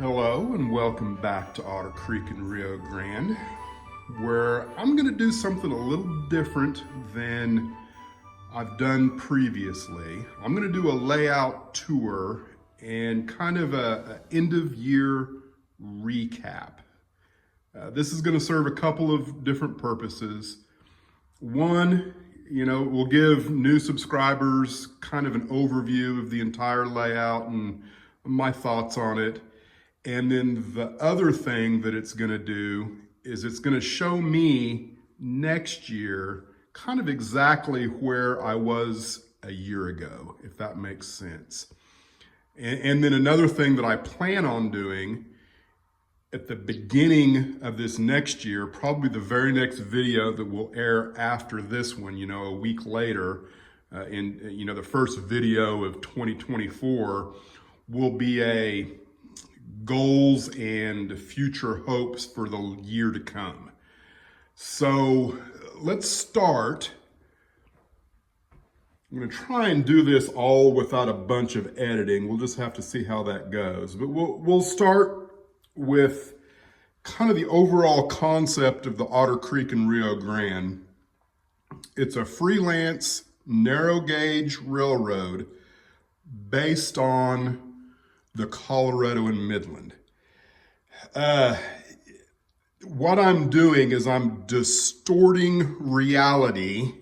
Hello and welcome back to Otter Creek in Rio Grande, where I'm going to do something a little different than I've done previously. I'm going to do a layout tour and kind of a end of year recap. This is going to serve a couple of different purposes. One, we'll give new subscribers kind of an overview of the entire layout and my thoughts on it. And then the other thing that it's going to do is it's going to show me next year kind of exactly where I was a year ago, if that makes sense. And then another thing that I plan on doing at the beginning of this next year, probably the very next video that will air after this one, a week later, the first video of 2024 will be a goals and future hopes for the year to come. So let's start. I'm going to try and do this all without a bunch of editing. We'll just have to see how that goes. But we'll start with kind of the overall concept of the Otter Creek in Rio Grande. It's a freelance narrow gauge railroad based on the Colorado and Midland. What I'm doing is I'm distorting reality,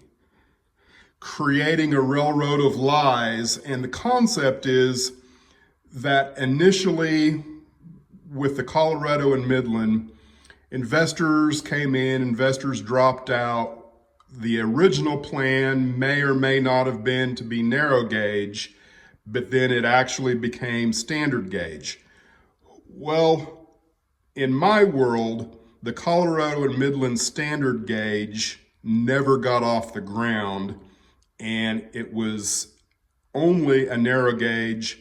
creating a railroad of lies, and the concept is that initially with the Colorado and Midland, investors came in, investors dropped out. The original plan may or may not have been to be narrow gauge, but then it actually became standard gauge. Well, in my world, the Colorado and Midland standard gauge never got off the ground, and it was only a narrow gauge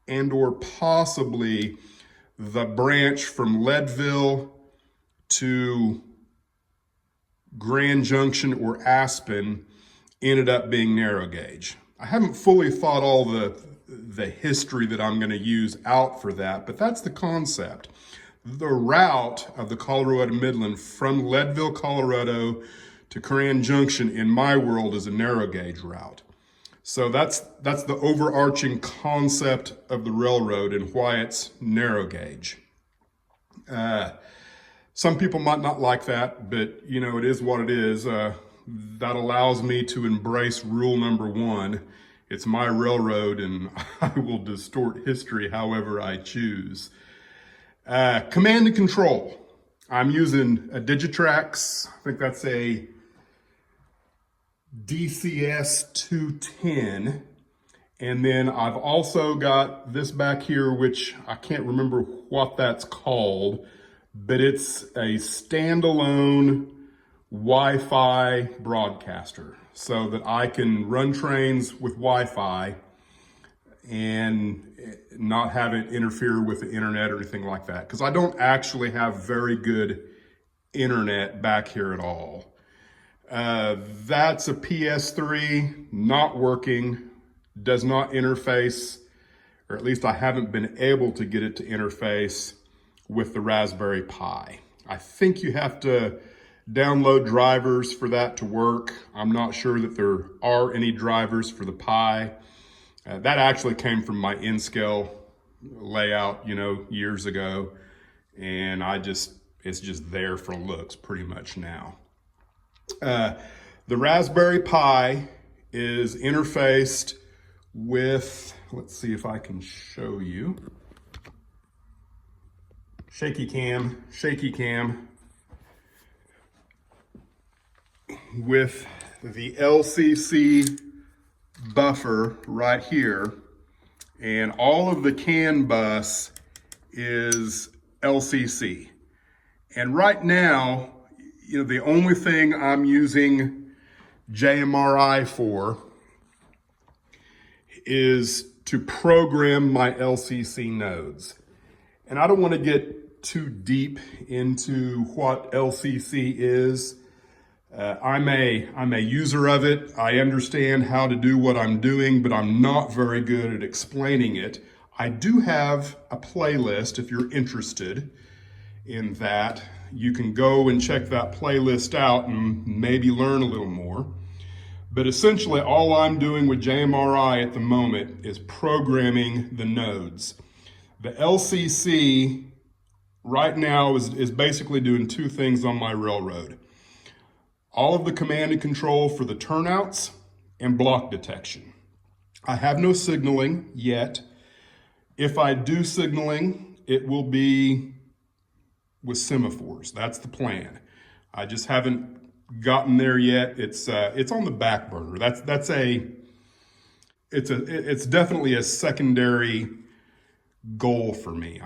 and or possibly the branch from Leadville to Grand Junction or Aspen ended up being narrow gauge. I haven't fully thought all the history that I'm going to use out for that, but that's the concept. The route of the Colorado and Midland from Leadville, Colorado to Grand Junction in my world is a narrow gauge route. So that's the overarching concept of the railroad and why it's narrow gauge. Some people might not like that, but it is what it is. That allows me to embrace rule number one. It's my railroad and I will distort history however I choose. Command and control. I'm using a Digitrax. I think that's a DCS 210. And then I've also got this back here, which I can't remember what that's called, but it's a standalone Wi-Fi broadcaster so that I can run trains with Wi-Fi and not have it interfere with the internet or anything like that. Because I don't actually have very good internet back here at all. That's a PS3, not working, does not interface, or at least I haven't been able to get it to interface with the Raspberry Pi. I think you have to download drivers for that to work. I'm not sure that there are any drivers for the Pi. That actually came from my N-scale layout, years ago. And it's just there for looks pretty much now. The Raspberry Pi is interfaced with, let's see if I can show you. Shaky cam. With the LCC buffer right here, and all of the CAN bus is LCC. And right now, the only thing I'm using JMRI for is to program my LCC nodes. And I don't want to get too deep into what LCC is. I'm a user of it. I understand how to do what I'm doing, but I'm not very good at explaining it. I do have a playlist if you're interested in that. You can go and check that playlist out and maybe learn a little more. But essentially all I'm doing with JMRI at the moment is programming the nodes. The LCC right now is basically doing two things on my railroad. All of the command and control for the turnouts and block detection. I have no signaling yet. If I do signaling, it will be with semaphores. That's the plan. I just haven't gotten there yet. It's on the back burner. It's definitely a secondary goal for me.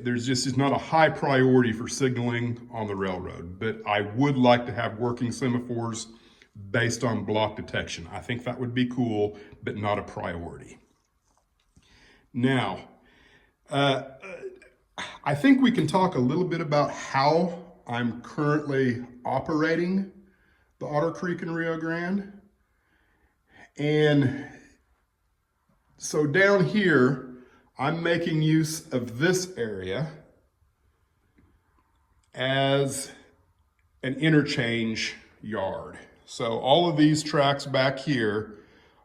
There's just it's not a high priority for signaling on the railroad, but I would like to have working semaphores based on block detection. I think that would be cool, but not a priority. Now, I think we can talk a little bit about how I'm currently operating the Otter Creek and Rio Grande. And so down here, I'm making use of this area as an interchange yard. So all of these tracks back here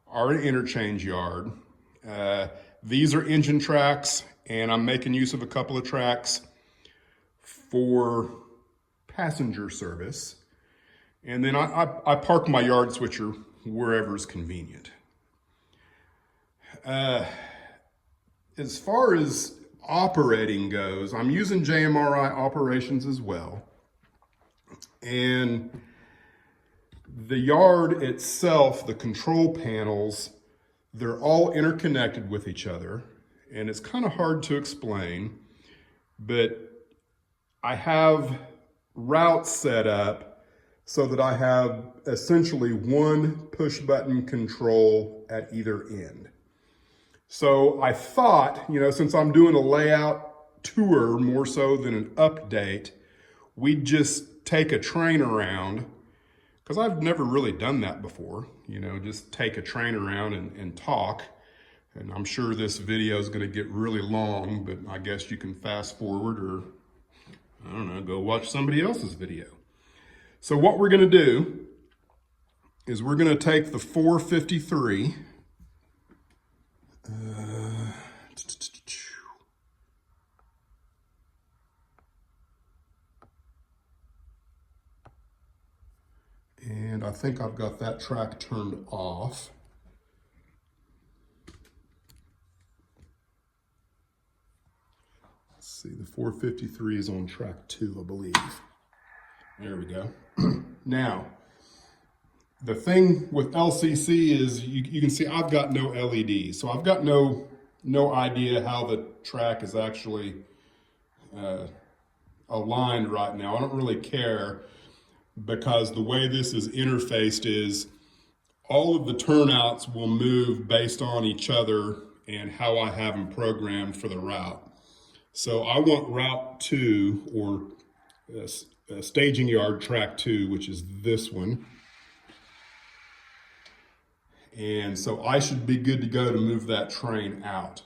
are an interchange yard. These are engine tracks, and I'm making use of a couple of tracks for passenger service. And then I park my yard switcher wherever is convenient. As far as operating goes, I'm using JMRI operations as well. And the yard itself, the control panels, they're all interconnected with each other. And it's kind of hard to explain, but I have routes set up so that I have essentially one push button control at either end. So I thought, since I'm doing a layout tour more so than an update, we'd just take a train around, because I've never really done that before, just take a train around and talk. And I'm sure this video is going to get really long, but I guess you can fast forward or, I don't know, go watch somebody else's video. So what we're going to do is we're going to take the 453 and I think I've got that track turned off. Let's see, the 453 is on track 2, I believe. There we go. Now, the thing with LCC is you can see I've got no LEDs, so I've got no idea how the track is actually aligned right now. I don't really care, because the way this is interfaced is all of the turnouts will move based on each other and how I have them programmed for the route. So I want route 2, or staging yard track 2, which is this one. And so I should be good to go to move that train out.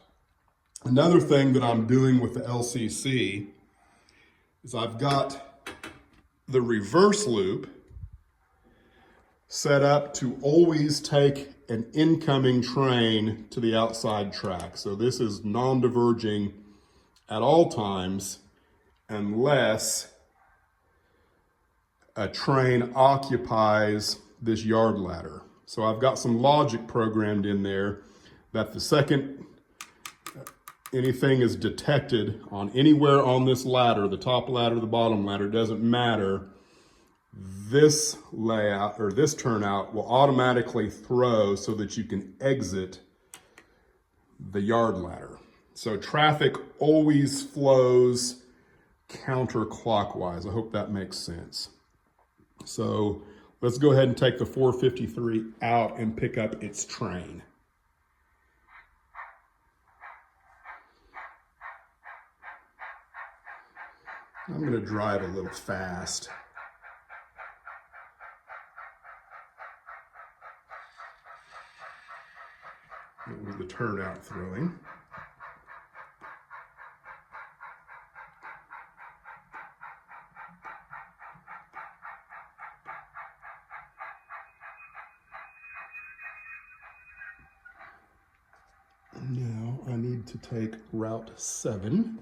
Another thing that I'm doing with the LCC is I've got the reverse loop set up to always take an incoming train to the outside track. So this is non-diverging at all times unless a train occupies this yard ladder. So I've got some logic programmed in there that the second anything is detected on anywhere on this ladder, the top ladder, the bottom ladder, doesn't matter, this layout or this turnout will automatically throw so that you can exit the yard ladder. So traffic always flows counterclockwise. I hope that makes sense. So let's go ahead and take the 453 out and pick up its train. I'm going to drive a little fast. With the turnout throwing. I need to take Route 7.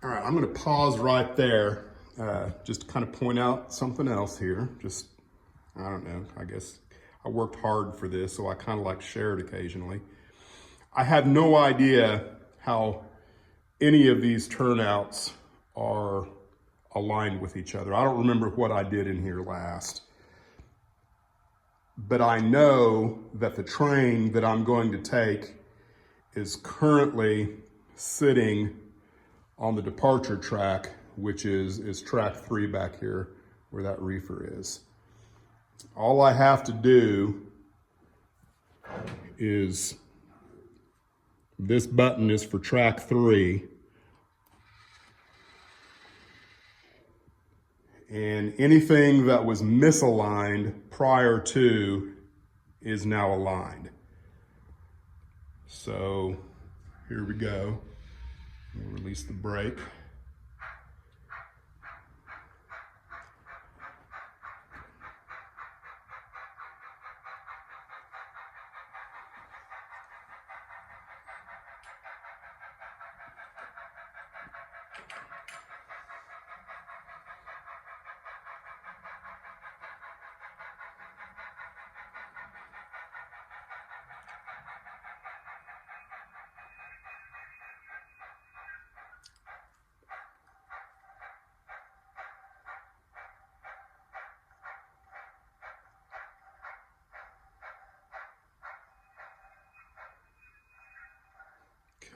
All right, I'm going to pause right there, just to kind of point out something else here. Just, I don't know, I guess I worked hard for this, so I kind of like to share it occasionally. I have no idea how any of these turnouts are aligned with each other. I don't remember what I did in here last, but I know that the train that I'm going to take is currently sitting on the departure track, which is track 3 back here where that reefer is. All I have to do is, this button is for track 3, and anything that was misaligned prior to is now aligned. So here we go. We'll release the brake.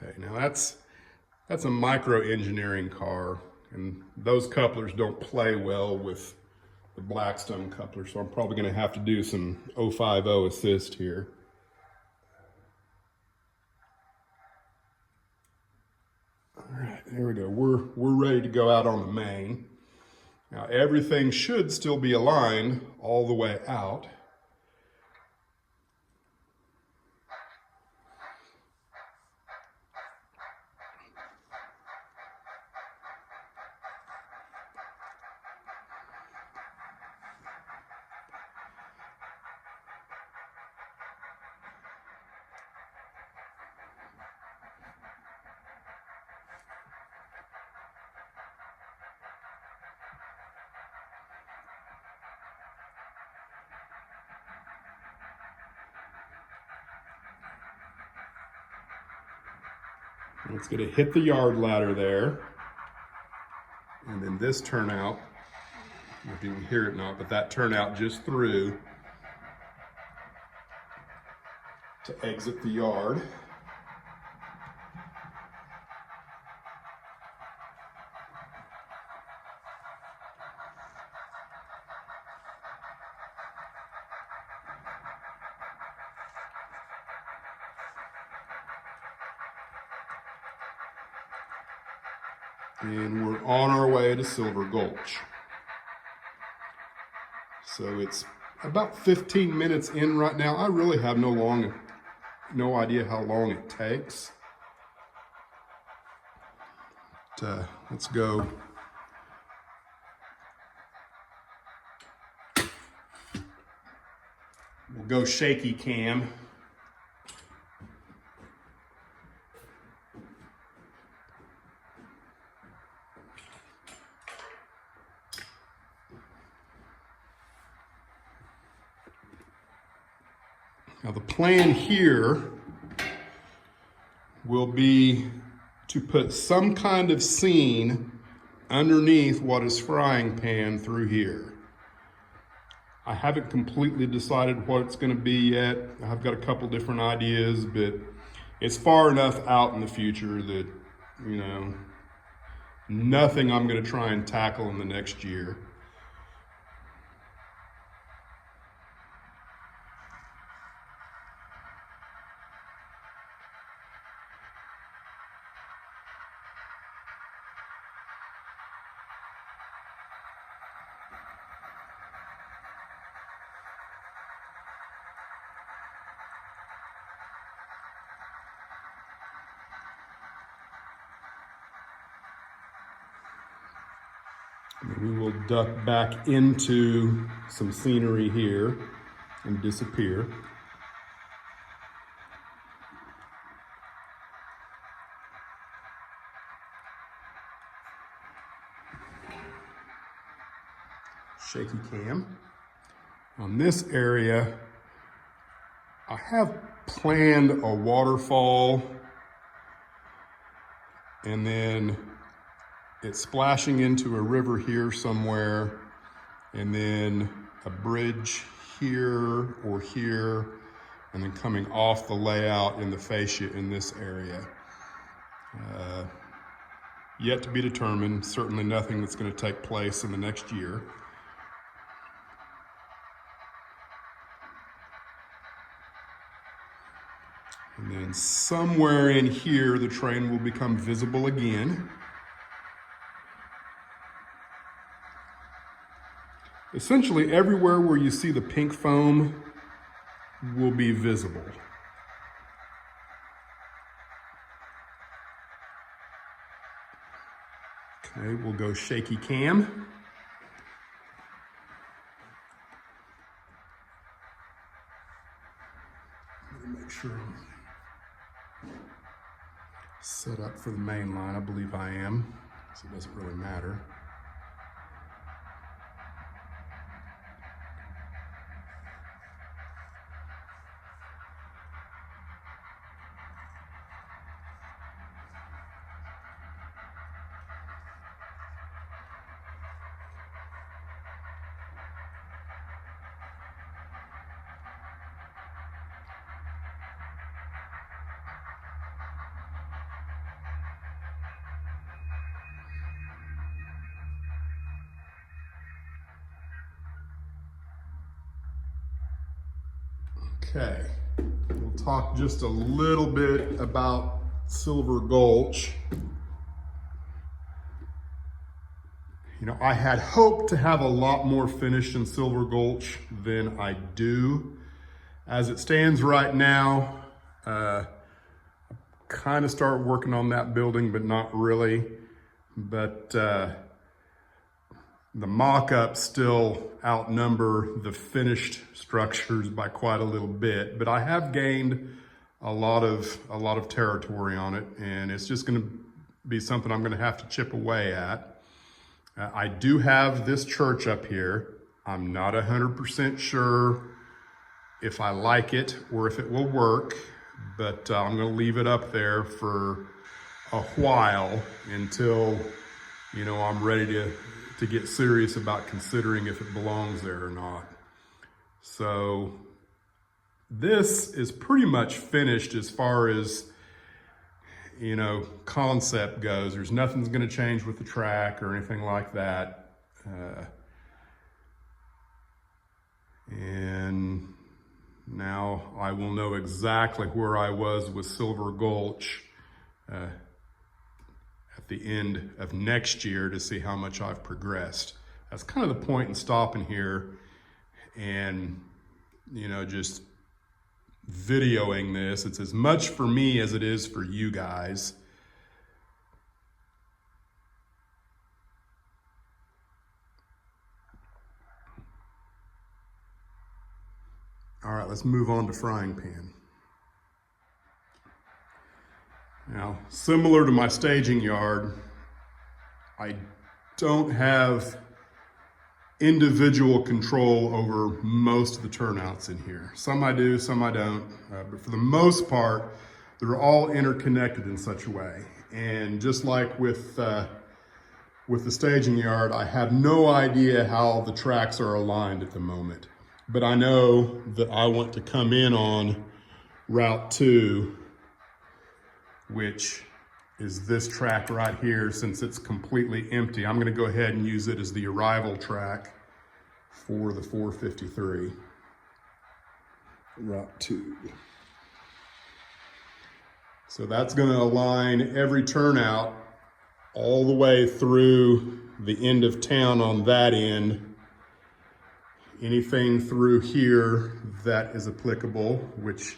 Okay, now that's a micro engineering car, and those couplers don't play well with the Blackstone coupler, so I'm probably going to have to do some 050 assist here. All right, there we go. We're ready to go out on the main. Now everything should still be aligned all the way out. It's going to hit the yard ladder there. And then this turnout, if you can hear it not, but that turnout just through to exit the yard. And we're on our way to Silver Gulch. So it's about 15 minutes in right now. I really have no idea how long it takes. But, let's go. We'll go shaky cam. Now the plan here will be to put some kind of scene underneath what is frying pan through here. I haven't completely decided what it's going to be yet. I've got a couple different ideas, but it's far enough out in the future that, you know, nothing I'm going to try and tackle in the next year. We will duck back into some scenery here and disappear. Shaky cam. On this area, I have planned a waterfall and then it's splashing into a river here somewhere, and then a bridge here or here, and then coming off the layout in the fascia in this area. Yet to be determined, certainly nothing that's going to take place in the next year. And then somewhere in here, the train will become visible again. Essentially, everywhere where you see the pink foam will be visible. Okay, we'll go shaky cam. Let me make sure I'm set up for the main line. I believe I am, so it doesn't really matter. Okay, we'll talk just a little bit about Silver Gulch. You know, I had hoped to have a lot more finished in Silver Gulch than I do. As it stands right now, kind of start working on that building, but not really. But the mock-ups still outnumber the finished structures by quite a little bit, but I have gained a lot of territory on it, and it's just going to be something I'm going to have to chip away at. I do have this church up here. I'm not 100% sure if I like it or if it will work, but I'm going to leave it up there for a while until, you know, I'm ready to get serious about considering if it belongs there or not. So this is pretty much finished as far as, you know, concept goes. There's nothing's going to change with the track or anything like that. And now I will know exactly where I was with Silver Gulch at the end of next year to see how much I've progressed. That's kind of the point in stopping here and, you know, just videoing this. It's as much for me as it is for you guys. All right, let's move on to frying pan. Now, similar to my staging yard, I don't have individual control over most of the turnouts in here. Some I do, some I don't, but for the most part, they're all interconnected in such a way. And just like with the staging yard, I have no idea how the tracks are aligned at the moment, but I know that I want to come in on Route 2, which is this track right here. Since it's completely empty, I'm gonna go ahead and use it as the arrival track for the 453. Route 2. So that's gonna align every turnout all the way through the end of town on that end. Anything through here that is applicable, which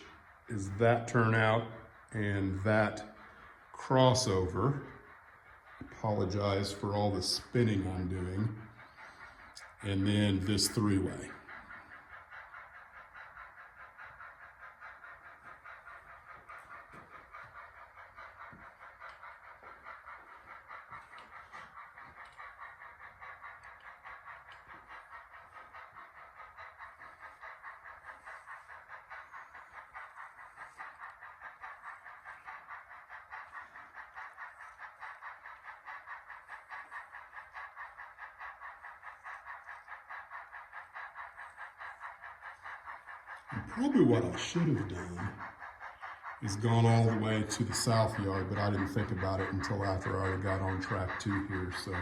is that turnout and that crossover. Apologize for all the spinning I'm doing. And then this three-way. Probably what I should have done is gone all the way to the south yard, but I didn't think about it until after I already got on track 2 here. So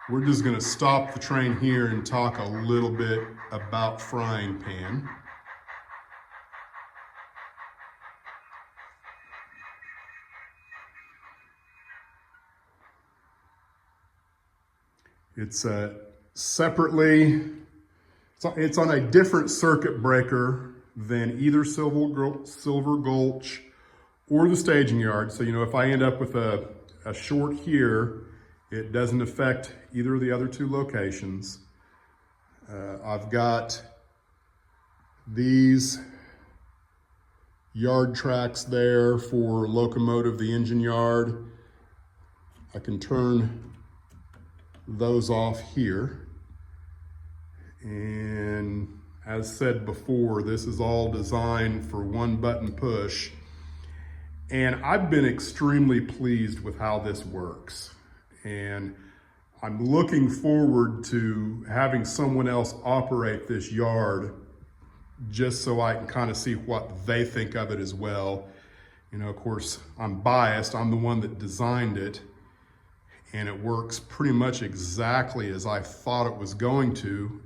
we're just gonna stop the train here and talk a little bit about frying pan. It's separately, it's on a different circuit breaker than either Silver Gulch or the staging yard. So, if I end up with a short here, it doesn't affect either of the other 2 locations. I've got these yard tracks there for locomotive, the engine yard. I can turn those off here. And as said before, this is all designed for 1 button push. And I've been extremely pleased with how this works. And I'm looking forward to having someone else operate this yard just so I can kind of see what they think of it as well. Of course, I'm biased. I'm the one that designed it. And it works pretty much exactly as I thought it was going to.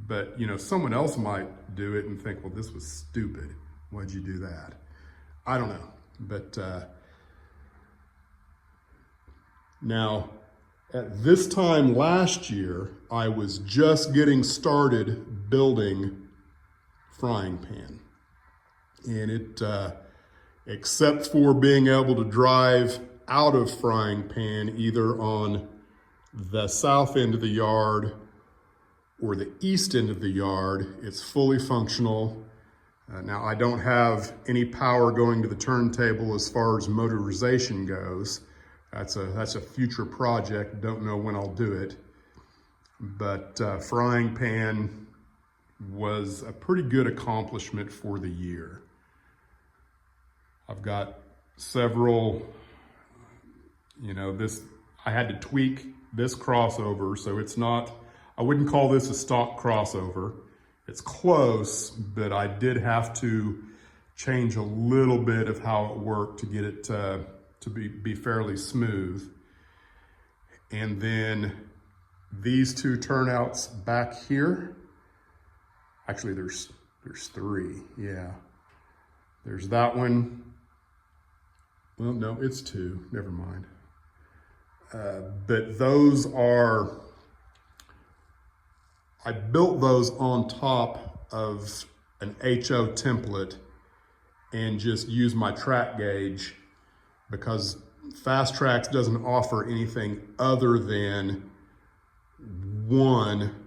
But, someone else might do it and think, well, this was stupid. Why'd you do that? I don't know. But now, at this time last year, I was just getting started building frying pan. And it, except for being able to drive out of frying pan, either on the south end of the yard or the east end of the yard, it's fully functional. Now, I don't have any power going to the turntable as far as motorization goes. That's a future project. Don't know when I'll do it. But frying pan was a pretty good accomplishment for the year. I've got several, I had to tweak this crossover, so it's not, I wouldn't call this a stock crossover. It's close, but I did have to change a little bit of how it worked to get it to be fairly smooth. And then these 2 turnouts back here, actually there's 3, yeah. There's that one. Well, no, it's 2, never mind. But those are, I built those on top of an HO template and just used my track gauge because Fast Tracks doesn't offer anything other than 1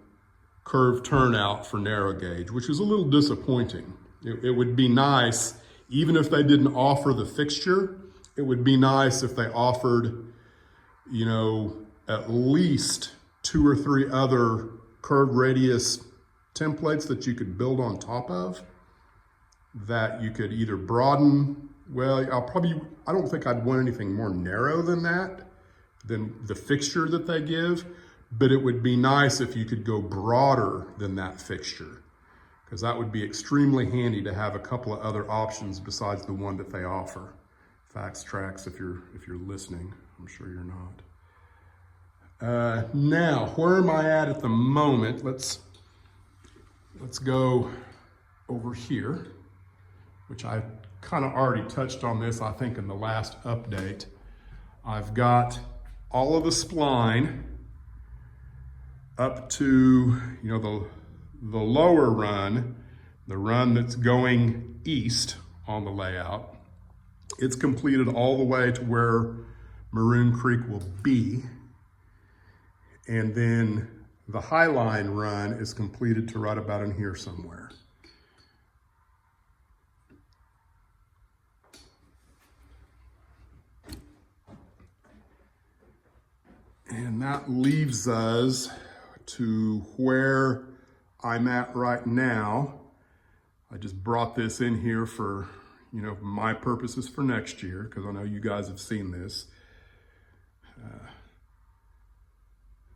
curved turnout for narrow gauge, which is a little disappointing. It would be nice, even if they didn't offer the fixture, it would be nice if they offered, at least 2 or 3 other curved radius templates that you could build on top of that you could either broaden. Well, I don't think I'd want anything more narrow than that, than the fixture that they give, but it would be nice if you could go broader than that fixture, because that would be extremely handy to have a couple of other options besides the one that they offer. Fax tracks, if you're listening, I'm sure you're not. Now, where am I at the moment? Let's go over here, which I kind of already touched on this, I think, in the last update. I've got all of the spline up to, the lower run, the run that's going east on the layout. It's completed all the way to where Maroon Creek will be. And then the Highline run is completed to right about in here somewhere. And that leaves us to where I'm at right now. I just brought this in here for, my purposes for next year, because I know you guys have seen this.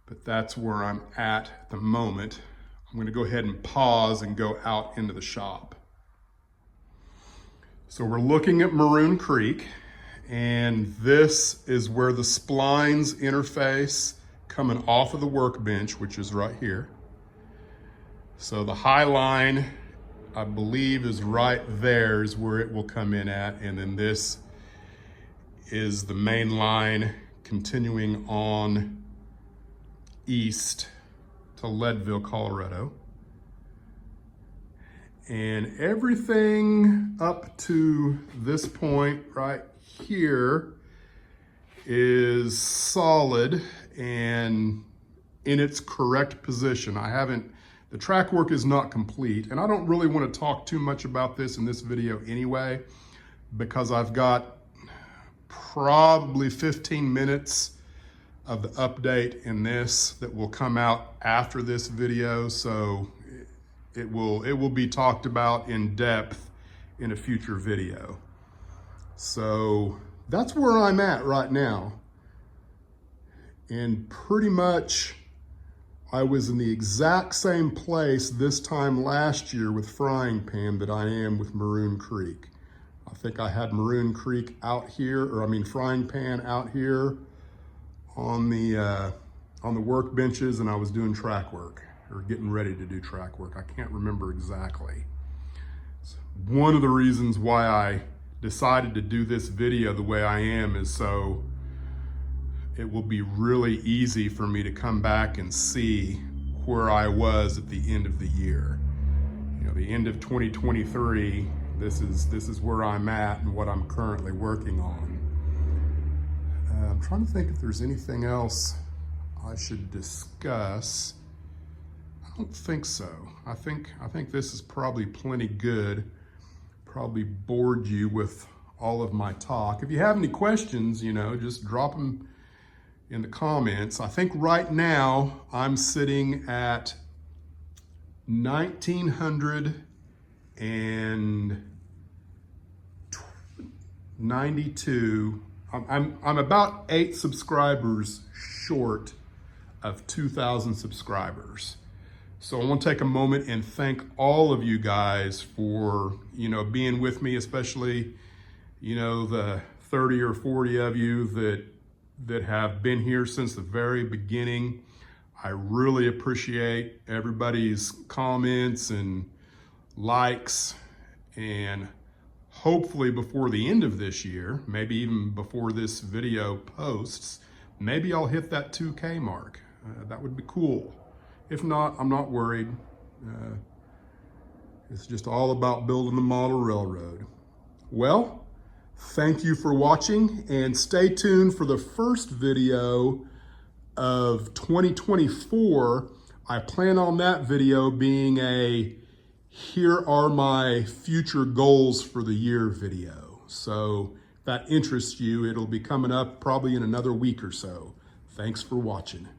But that's where I'm at the moment. I'm going to go ahead and pause and go out into the shop. So we're looking at Maroon Creek, and this is where the splines interface coming off of the workbench, which is right here. So the high line, I believe, is right there is where it will come in at, and then this is the main line continuing on east to Leadville, Colorado. And everything up to this point right here is solid and in its correct position. The track work is not complete, and I don't really want to talk too much about this in this video anyway, because I've got probably 15 minutes of the update in this that will come out after this video, so it will be talked about in depth in a future video. So that's where I'm at right now, and pretty much I was in the exact same place this time last year with Frying Pan that I am with Maroon Creek. I think I had Maroon Creek out here, Frying Pan out here on the workbenches, and I was doing track work, or getting ready to do track work. I can't remember exactly. So one of the reasons why I decided to do this video the way I am is so it will be really easy for me to come back and see where I was at the end of the year. The end of 2023, this is where I'm at and what I'm currently working on. I'm trying to think if there's anything else I should discuss. I don't think so. I think this is probably plenty good. Probably bored you with all of my talk. If you have any questions, just drop them in the comments. I think right now I'm sitting at 1,992. I'm about 8 subscribers short of 2,000 subscribers. So I want to take a moment and thank all of you guys for, being with me, especially, the 30 or 40 of you that have been here since the very beginning. I really appreciate everybody's comments and likes, and hopefully before the end of this year, maybe even before this video posts, maybe I'll hit that 2K mark. That would be cool. If not, I'm not worried. It's just all about building the model railroad. Well, thank you for watching, and stay tuned for the first video of 2024. I plan on that video being a here are my future goals for the year video. So if that interests you, it'll be coming up probably in another week or so. Thanks for watching.